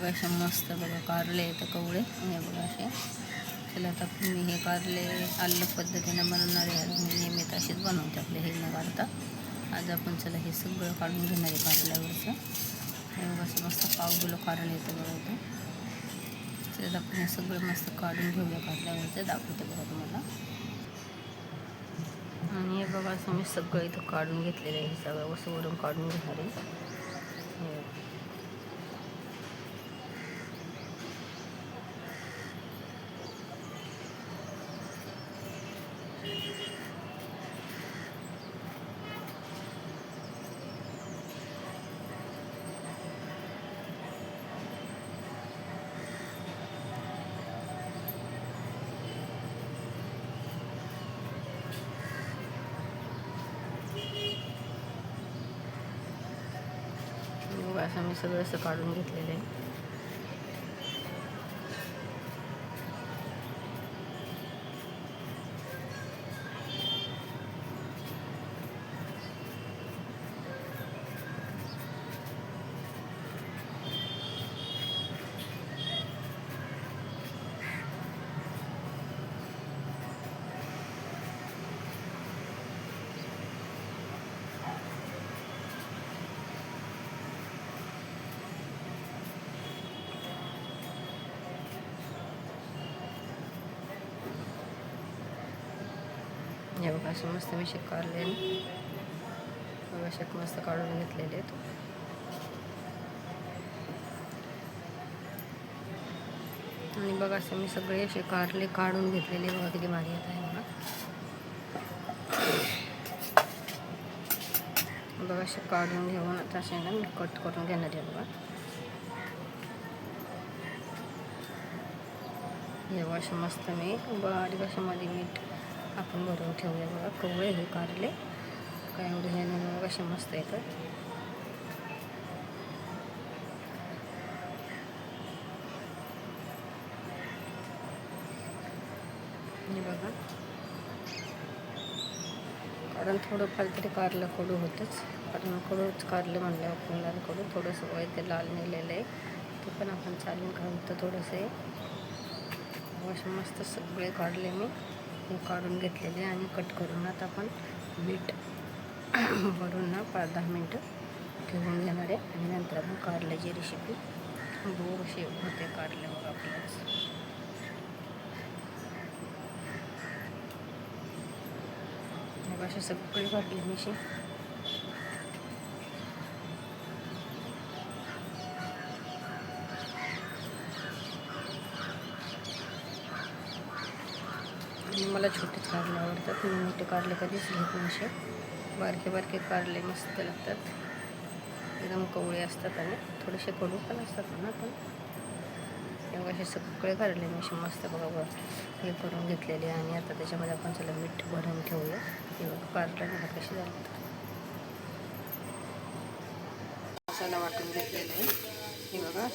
बघा असे मस्त बघा कारले तर कवळे हे बघा असे. चला आता मी हे कारले अलग पद्धतीने बनवणार आहे. मी नेहमी असेच बनवते आपले हे न काढता. आज आपण चला हे सगळं काढून घेणार आहे कारल्यावरचं. हे बघा असं मस्त पाव किलो कारले येतं बघा इथं. चला आपण हे सगळं मस्त काढून घेऊया कारल्यावरचं, दाखवते बघा तुम्हाला. आणि हे बघा असं मी सगळं इथं काढून घेतलेलं आहे. हे सगळं वस्तू वरून काढून घेणार आहे. असं मी सगळं असं काढून घेतलेलं आहे. हे बघा असे मस्त मी कारले बघा असे मस्त काढून घेतलेले आहेत. आणि बघा असे मी सगळे असे कारले काढून घेतलेले बघा किती भारी येत आहे बघा. बघा असे काढून घेऊन आता असे ना मी कट करून घेणार आहे बघा. हे बघा असे मस्त मी बारीक अशा मध्ये मीठ आपण भरून ठेवूया बघा. कवळे हे कारले काय एवढे हे नाही बघा असे मस्त येतात. हे बघा कारण थोडंफार तरी कारलं कडू होतंच, कारण कडूच कारले म्हणलं आपण कडू थोडंसं वय ते लाल नेलेलं आहे ते पण आपण चालून खाऊ. तर थोडंसं असे मस्त सगळे काढले मी हे काढून घेतलेले आणि कट करून आता आपण मीठ भरून ना 5-10 मिनटं ठेवून घेणार आहे. आणि नंतर आपण कारल्याची रेसिपी बघू कशी होते कारले बघा आपल्याला. मग असे सगळे काढले मी असे. आणि मला छोटे कारले आवडतात, मी मोठे कारले कधीच घेत नाही. असे बारके बारके कारले मस्त लागतात, एकदम कवळे असतात आणि थोडेसे कडू पण असतात म्हणा. पण तेव्हा असे सगळे कारले मी असे मस्त बघा हे करून घेतलेले. आणि आता त्याच्यामध्ये आपण चला मीठ भरून ठेवूया. हे बघा कारले मला कसे झाले. मसाला वाटून घेतलेला आहे हे बघा.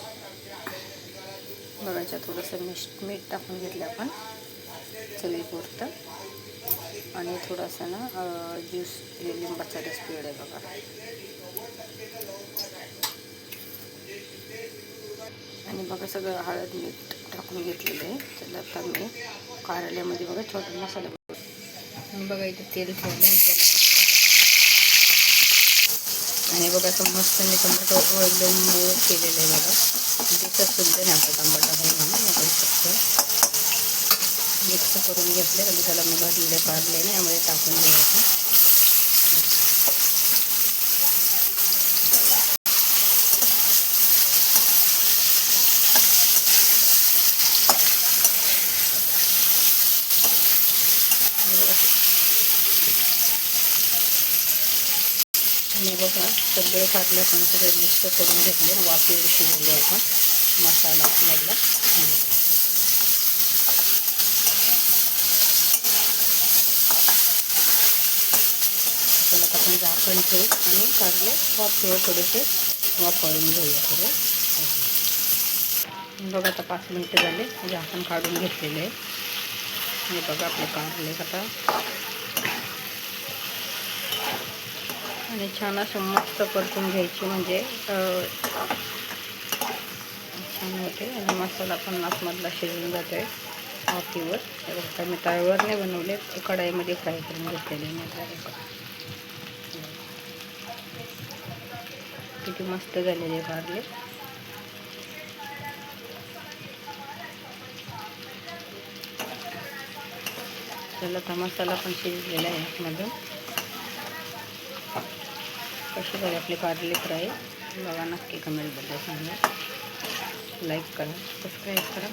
बघायचं थोडंसं मीठ टाकून घेतलं आपण चवीपुरतं. आणि थोडासा ना ज्यूस लिंबाचा रस पिळला आहे बघा. आणि बघा सगळं हळद मीठ टाकून घेतलेलं आहे. चला आता मी कारल्यामध्ये बघा छोटे मसाले आणि बघा इथे तेल ठेवलं आणि बघा असं मस्त मी टमाटो एकदम मऊ केलेलं आहे बघा. दिसत सुद्धा नाही आपलं टमाटो आहे म्हणून आपण फक्त मिक्स करून घेतले. म्हणजे त्याला मी भरलेले कारले नाही यामध्ये टाकून घ्यायचं. आणि बघा सगळे कारले आपण सगळे मिक्स करून घेतले. वाफेवर शिजवले आपण मसाला मधला. आपण झाकण ठेवू आणि कारले वाफेवर थोडेसे वाफवून घेऊया थोडे. बघा आता 5 मिनिटं झाले झाकण काढून घेतलेले आहे. हे बघा आपले कारले आता आणि छान असं मस्त परतून घ्यायची. म्हणजे छान छान होते आणि मसाला पण आतमधला शिजून जातो आहे वाफेवर. हे बघा मी तव्यावर नाही बनवले, कढाईमध्ये फ्राय करून घेतलेले मी किती मस्त झालेले कारले. त्याला तर मसाला पण शिजलेला आहे आतमधून. कशी झाली आपली कारले फ्राय बघा, नक्की कमेंटमध्ये सांगा. लाईक करा, सबस्क्राईब करा.